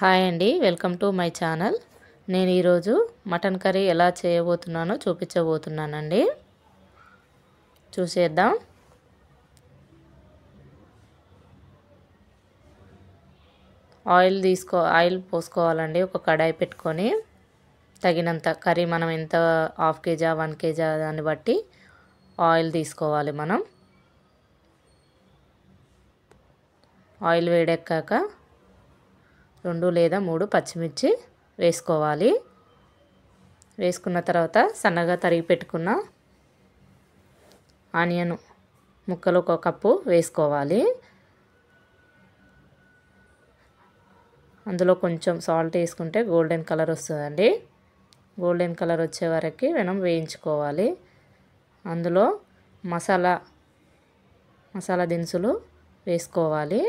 Hi అండి, welcome to my channel. నేను ఈరోజు మటన్ కర్రీ ఎలా చేయబోతున్నానో చూపించబోతున్నానండి. చూసేద్దాం. ఆయిల్ పోసుకోవాలండి. ఒక కడాయి పెట్టుకొని తగినంత కర్రీ మనం ఎంత హాఫ్ కేజీ 1 కేజీ దాన్ని బట్టి ఆయిల్ తీసుకోవాలి. మనం ఆయిల్ వేడెక్కాక 2 లేదా 3 పచ్చిమిర్చి వేసుకోవాలి. వేసుకున్న తర్వాత సన్నగా తరిగి పెట్టుకున్న ఆనియన్ ముక్కలు 1 కప్పు వేసుకోవాలి. అందులో కొంచెం సాల్ట్ వేసుకుంటే గోల్డెన్ కలర్ వస్తుందండి. గోల్డెన్ కలర్ వచ్చే వరకు మనం వేయించుకోవాలి. అందులో మసాలా దినుసులు వేసుకోవాలి.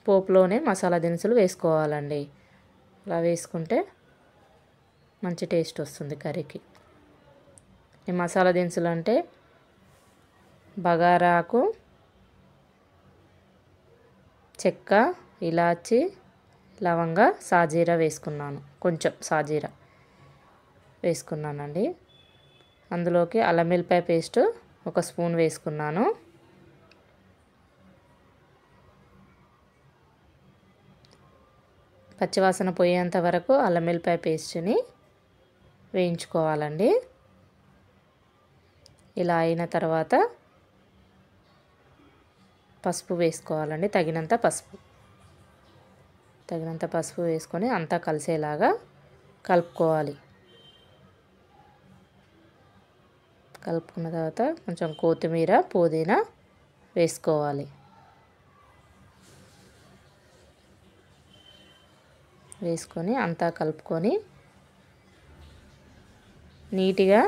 పోపులోనే మసాలా దినుసులు వేసుకోవాలండి. అలా వేసుకుంటే మంచి టేస్ట్ వస్తుంది కర్రీకి. ఈ మసాలా దినుసులు అంటే బగారాకు, చెక్క, ఇలాచి, లవంగ, సాజీరా వేసుకున్నాను. కొంచెం సాజీరా వేసుకున్నానండి. అందులోకి అల్లం వెల్లిపాయ పేస్ట్ 1 స్పూన్ వేసుకున్నాను. పచ్చివాసన పోయేంత వరకు అల్లం వెల్లిపాయ పేస్ట్ని వేయించుకోవాలండి. ఇలా అయిన తర్వాత పసుపు వేసుకోవాలండి. తగినంత పసుపు వేసుకొని అంతా కలిసేలాగా కలుపుకోవాలి. కలుపుకున్న తర్వాత కొంచెం కొత్తిమీర, పుదీనా వేసుకోవాలి. వేసుకొని అంతా కలుపుకొని నీట్గా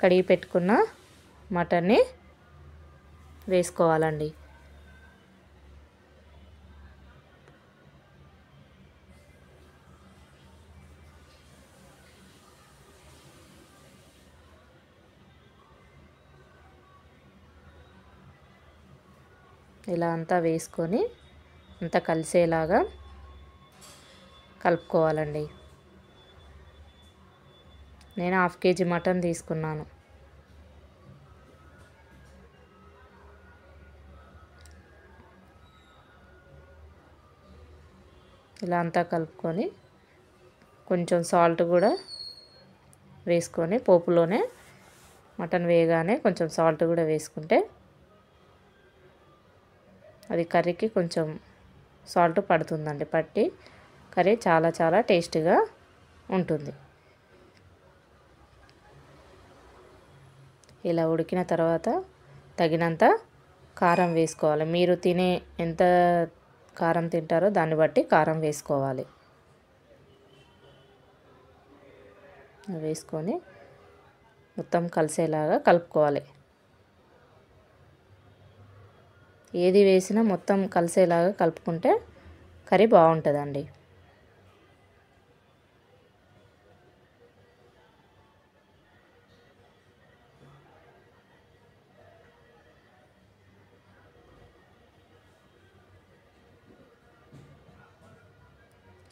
కడిగి పెట్టుకున్న మటన్ని వేసుకోవాలండి. ఇలా అంతా వేసుకొని అంతా కలిసేలాగా కలుపుకోవాలండి. నేను 1/2 కేజీ మటన్ తీసుకున్నాను. ఇలా అంతా కలుపుకొని కొంచెం సాల్ట్ కూడా వేసుకొని పోపులోనే మటన్ వేయగానే కొంచెం సాల్ట్ కూడా వేసుకుంటే అది కర్రీకి కొంచెం సాల్ట్ పడుతుందండి. పట్టి కర్రీ చాలా టేస్టీగా ఉంటుంది. ఇలా ఉడికిన తర్వాత తగినంత కారం వేసుకోవాలి. మీరు ఎంత కారం తింటారో దాన్ని బట్టి కారం వేసుకోవాలి. వేసుకొని మొత్తం కలిసేలాగా కలుపుకోవాలి. ఏది వేసినా మొత్తం కలిసేలాగా కలుపుకుంటే కర్రీ బాగుంటుందండి.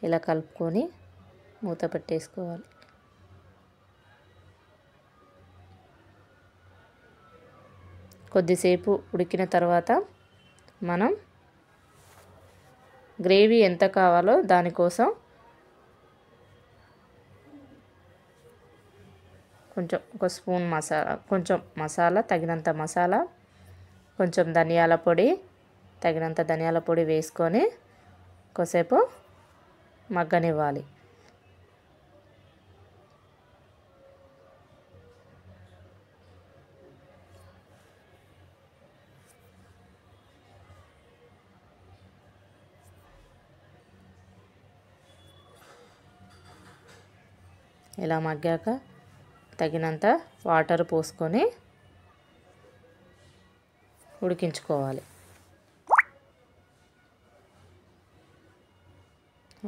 ఇలా కలుపుకొని మూత పెట్టేసుకోవాలి. కొద్దిసేపు ఉడికిన తర్వాత మనం గ్రేవీ ఎంత కావాలో దానికోసం కొంచెం 1 స్పూన్ మసాలా, తగినంత మసాలా, కొంచెం తగినంత ధనియాల పొడి వేసుకొని కొద్దిసేపు మగ్గనివ్వాలి. ఇలా మగ్గాక తగినంత వాటర్ పోసుకొని ఉడికించుకోవాలి.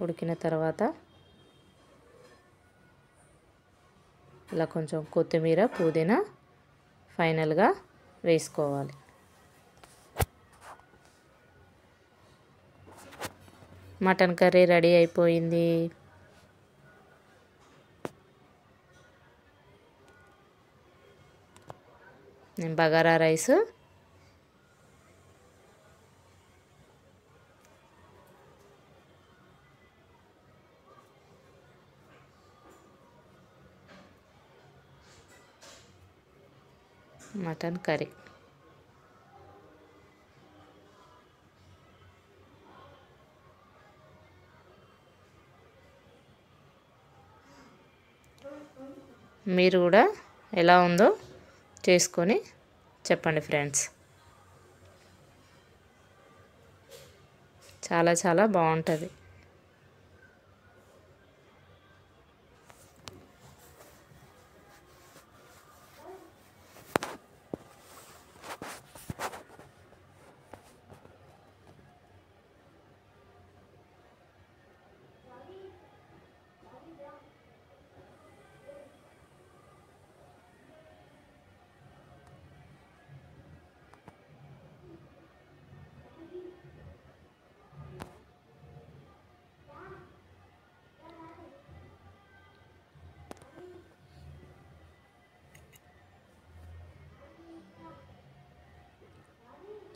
ఉడికిన తర్వాత ఇలా కొంచెం కొత్తిమీర, పుదీనా ఫైనల్గా వేసుకోవాలి. మటన్ కర్రీ రెడీ అయిపోయింది. నేను బగారా రైస్, మటన్ కర్రీ. మీరు కూడా ఎలా ఉందో చేసుకొని చెప్పండి ఫ్రెండ్స్. చాలా చాలా బాగుంటుంది.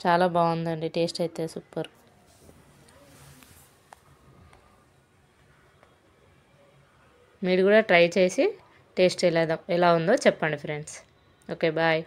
చాలా బాగుందండి, టేస్ట్ అయితే సూపర్. మీరు కూడా ట్రై చేసి టేస్ట్ ఎలా ఉందో చెప్పండి ఫ్రెండ్స్. Okay, bye.